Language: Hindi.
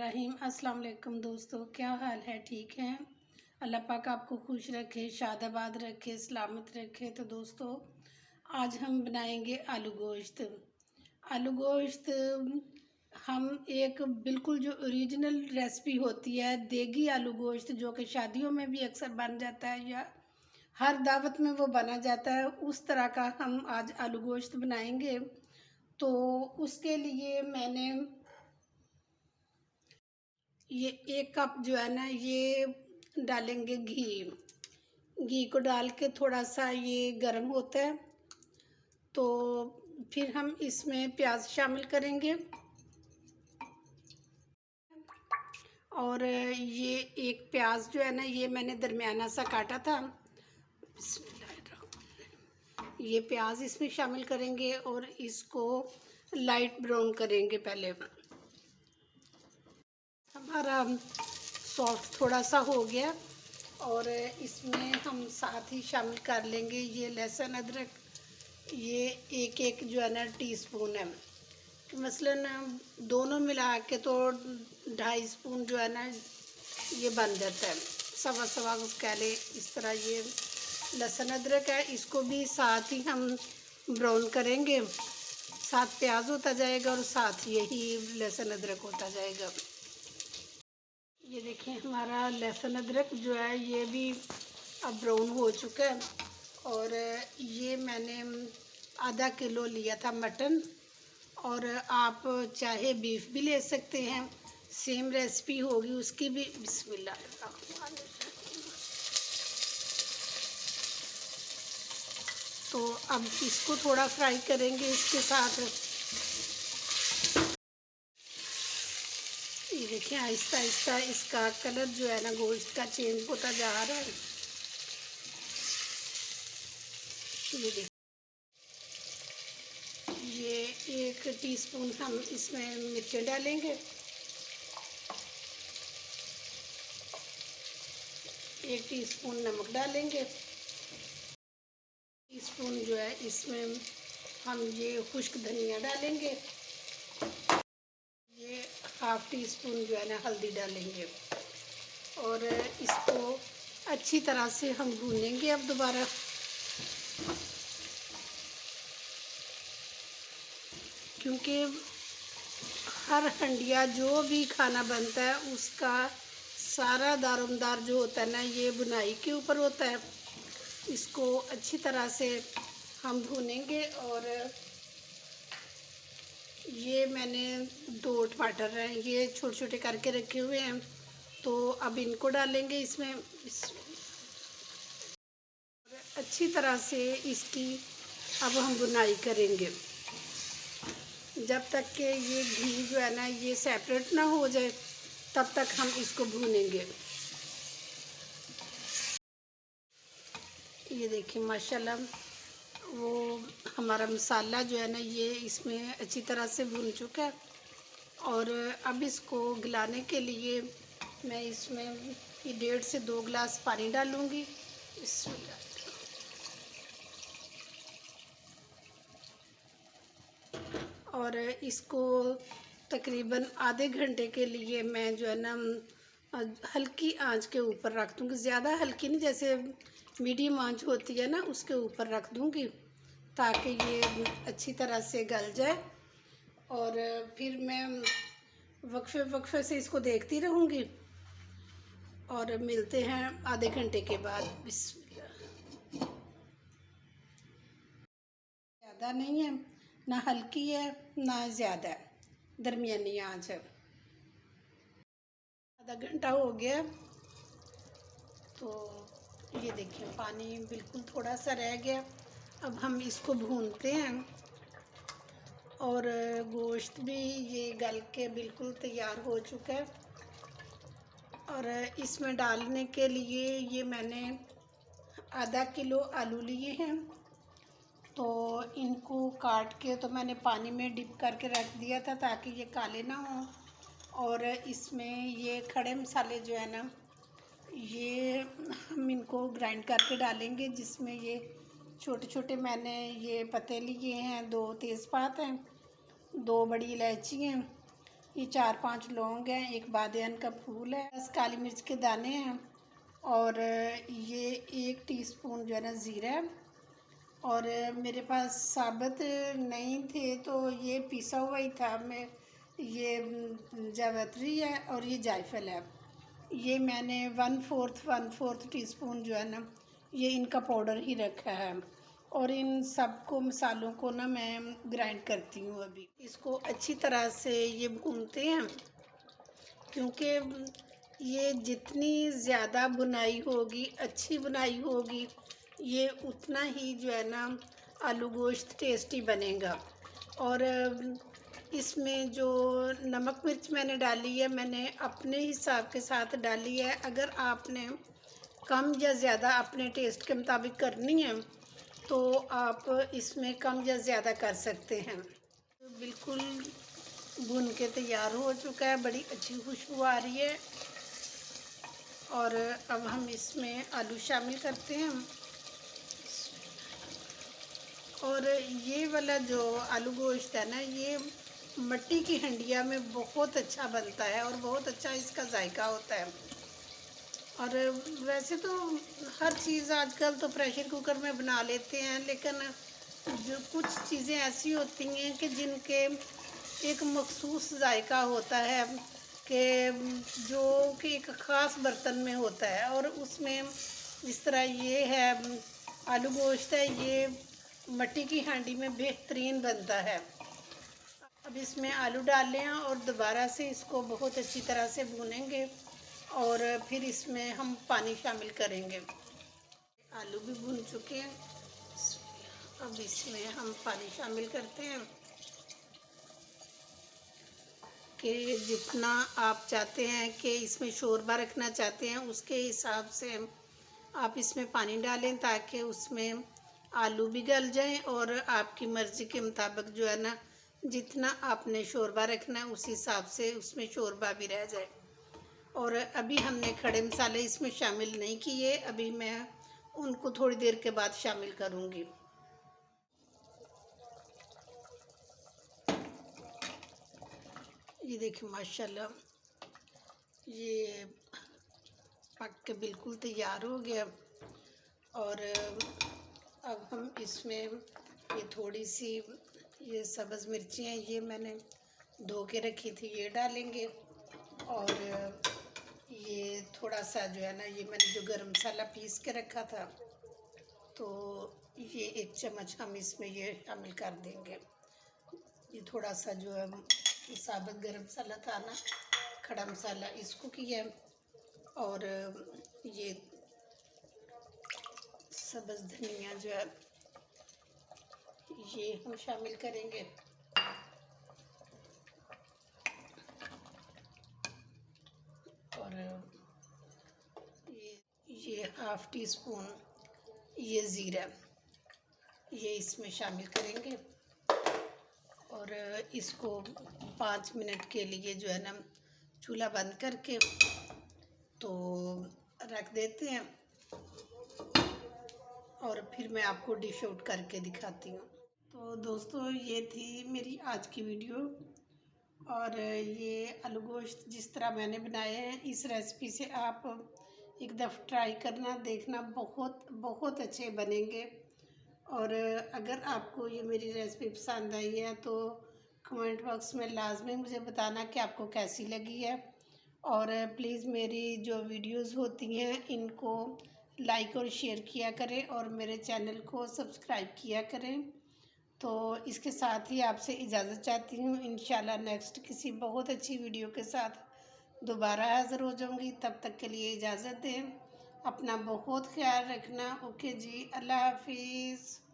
बिस्मिल्लाहिर्रहमानिर्रहीम। अस्सलाम वालेकुम दोस्तों, क्या हाल है? ठीक हैं? अल्लाह पाक आपको खुश रखे, शादाबाद रखे, सलामत रखे। तो दोस्तों, आज हम बनाएंगे आलू गोश्त। आलू गोश्त हम एक बिल्कुल जो ओरिजिनल रेसिपी होती है, देगी आलू गोश्त, जो कि शादियों में भी अक्सर बन जाता है या हर दावत में वो बना जाता है, उस तरह का हम आज आलू गोश्त बनाएंगे। तो उसके लिए मैंने ये 1 कप जो है ना, ये डालेंगे घी को डाल के थोड़ा सा ये गर्म होता है तो फिर हम इसमें प्याज शामिल करेंगे। और ये एक प्याज जो है ना, ये मैंने दरमियाना सा काटा था। ये प्याज इसमें शामिल करेंगे और इसको लाइट ब्राउन करेंगे। पहले हमारा सॉफ्ट थोड़ा सा हो गया और इसमें हम साथ ही शामिल कर लेंगे ये लहसुन अदरक। ये एक जो है ना टीस्पून है, मसलन दोनों मिला के तो 2.5 स्पून जो है ना ये बन जाता है। सवा सवा कह ले इस तरह। ये लहसुन अदरक है, इसको भी साथ ही हम ब्राउन करेंगे। साथ प्याज होता जाएगा और साथ यही लहसुन अदरक होता जाएगा। ये देखिए हमारा लहसुन अदरक जो है ये भी अब ब्राउन हो चुका है। और ये मैंने ½ किलो लिया था मटन, और आप चाहे बीफ भी ले सकते हैं, सेम रेसिपी होगी उसकी भी। बिस्मिल्लाह। तो अब इसको थोड़ा फ्राई करेंगे इसके साथ। ये देखिए आहिस्ता आहिस्ता इसका कलर जो है ना गोश्त का चेंज होता जा रहा है। ये देखिए, ये 1 टीस्पून हम इसमें मिर्चें डालेंगे, 1 टीस्पून नमक डालेंगे, टीस्पून जो है इसमें हम ये खुश्क धनिया डालेंगे, ये ½ टीस्पून जो है ना हल्दी डालेंगे। और इसको अच्छी तरह से हम भूनेंगे अब दोबारा। क्योंकि हर हंडिया जो भी खाना बनता है उसका सारा दारोमदार जो होता है ना, ये बुनाई के ऊपर होता है। इसको अच्छी तरह से हम भूनेंगे। और ये मैंने 2 टमाटर हैं, ये छोटे छोटे करके रखे हुए हैं, तो अब इनको डालेंगे इसमें। अच्छी तरह से इसकी अब हम बुनाई करेंगे जब तक कि ये घी जो है ना ये सेपरेट ना हो जाए, तब तक हम इसको भूनेंगे। ये देखिए माशाल्लाह वो हमारा मसाला जो है ना ये इसमें अच्छी तरह से भून चुका है। और अब इसको गलाने के लिए मैं इसमें ये 1.5 से 2 गिलास पानी डालूँगी। और इसको तकरीबन आधे घंटे के लिए मैं जो है ना हल्की आंच के ऊपर रख दूँगी। ज़्यादा हल्की नहीं, जैसे मीडियम आंच होती है ना उसके ऊपर रख दूँगी, ताकि ये अच्छी तरह से गल जाए। और फिर मैं वक्फे से इसको देखती रहूँगी और मिलते हैं आधे घंटे के बाद। ज़्यादा नहीं है ना, हल्की है ना ज़्यादा है, दरमियानी आंच है। आधा घंटा हो गया तो ये देखिए पानी बिल्कुल थोड़ा सा रह गया। अब हम इसको भूनते हैं। और गोश्त भी ये गल के बिल्कुल तैयार हो चुका है। और इसमें डालने के लिए ये मैंने ½ किलो आलू लिए हैं, तो इनको काट के तो मैंने पानी में डिप करके रख दिया था ताकि ये काले ना हों। और इसमें ये खड़े मसाले जो है ना ये हम इनको ग्राइंड करके डालेंगे, जिसमें ये छोटे छोटे मैंने ये पत्ते लिए हैं, 2 तेज़पात हैं, 2 बड़ी इलायची हैं, ये 4-5 लौंग हैं, एक बादियान का फूल है, 10 काली मिर्च के दाने हैं और ये 1 टीस्पून जो है ना ज़ीरा है। और मेरे पास साबुत नहीं थे तो ये पिसा हुआ ही था। मैं ये जावित्री है और ये जायफल है। ये मैंने 1/4 टीस्पून जो है ना ये इनका पाउडर ही रखा है। और इन सबको मसालों को ना मैं ग्राइंड करती हूँ। अभी इसको अच्छी तरह से ये भूनते हैं, क्योंकि ये जितनी ज़्यादा बुनाई होगी, अच्छी बुनाई होगी, ये उतना ही जो है ना आलू गोश्त टेस्टी बनेगा। और इसमें जो नमक मिर्च मैंने डाली है, मैंने अपने हिसाब के साथ डाली है। अगर आपने कम या ज़्यादा अपने टेस्ट के मुताबिक करनी है तो आप इसमें कम या ज़्यादा कर सकते हैं। बिल्कुल भुन के तैयार हो चुका है, बड़ी अच्छी खुशबू आ रही है। और अब हम इसमें आलू शामिल करते हैं। और ये वाला जो आलू गोश्त है ना, ये मिट्टी की हंडिया में बहुत अच्छा बनता है और बहुत अच्छा इसका जायका होता है। और वैसे तो हर चीज़ आजकल तो प्रेशर कुकर में बना लेते हैं, लेकिन जो कुछ चीज़ें ऐसी होती हैं कि जिनके एक मखसूस जायका होता है, कि जो कि एक ख़ास बर्तन में होता है। और उसमें जिस तरह ये है आलू गोश्त है, ये मिट्टी की हांडी में बेहतरीन बनता है। अब इसमें आलू डाल लें और दोबारा से इसको बहुत अच्छी तरह से भूनेंगे और फिर इसमें हम पानी शामिल करेंगे। आलू भी भून चुके हैं, अब इसमें हम पानी शामिल करते हैं कि जितना आप चाहते हैं कि इसमें शोरबा रखना चाहते हैं, उसके हिसाब से आप इसमें पानी डालें, ताकि उसमें आलू भी गल जाएं और आपकी मर्ज़ी के मुताबिक जो है ना जितना आपने शोरबा रखना है उस हिसाब से उसमें शोरबा भी रह जाए। और अभी हमने खड़े मसाले इसमें शामिल नहीं किए, अभी मैं उनको थोड़ी देर के बाद शामिल करूँगी। ये देखिए माशाल्लाह ये पक के बिल्कुल तैयार हो गया। और अब हम इसमें ये थोड़ी सी ये सब्ज़ मिर्ची हैं, ये मैंने धो के रखी थी, ये डालेंगे। और ये थोड़ा सा जो है ना ये मैंने जो गरम मसाला पीस के रखा था, तो ये 1 चम्मच हम इसमें ये शामिल कर देंगे। ये थोड़ा सा जो है साबुत गरम मसाला था ना, खड़ा मसाला, इसको किया। और ये सब्ज़ धनिया जो है ये हम शामिल करेंगे। और ये 1/2 टीस्पून ये ज़ीरा ये इसमें शामिल करेंगे। और इसको 5 मिनट के लिए जो है ना चूल्हा बंद करके तो रख देते हैं। और फिर मैं आपको डिश आउट करके दिखाती हूँ। तो दोस्तों ये थी मेरी आज की वीडियो। और ये आलू गोश्त जिस तरह मैंने बनाए हैं, इस रेसिपी से आप एक दफ़ा ट्राई करना, देखना, बहुत बहुत अच्छे बनेंगे। और अगर आपको ये मेरी रेसिपी पसंद आई है तो कमेंट बॉक्स में लाजमी मुझे बताना कि आपको कैसी लगी है। और प्लीज़ मेरी जो वीडियोस होती हैं इनको लाइक और शेयर किया करें और मेरे चैनल को सब्सक्राइब किया करें। तो इसके साथ ही आपसे इजाज़त चाहती हूँ। इंशाल्लाह नेक्स्ट किसी बहुत अच्छी वीडियो के साथ दोबारा हाज़िर हो जाऊँगी। तब तक के लिए इजाज़त दें, अपना बहुत ख्याल रखना। ओके जी, अल्लाह हाफिज़।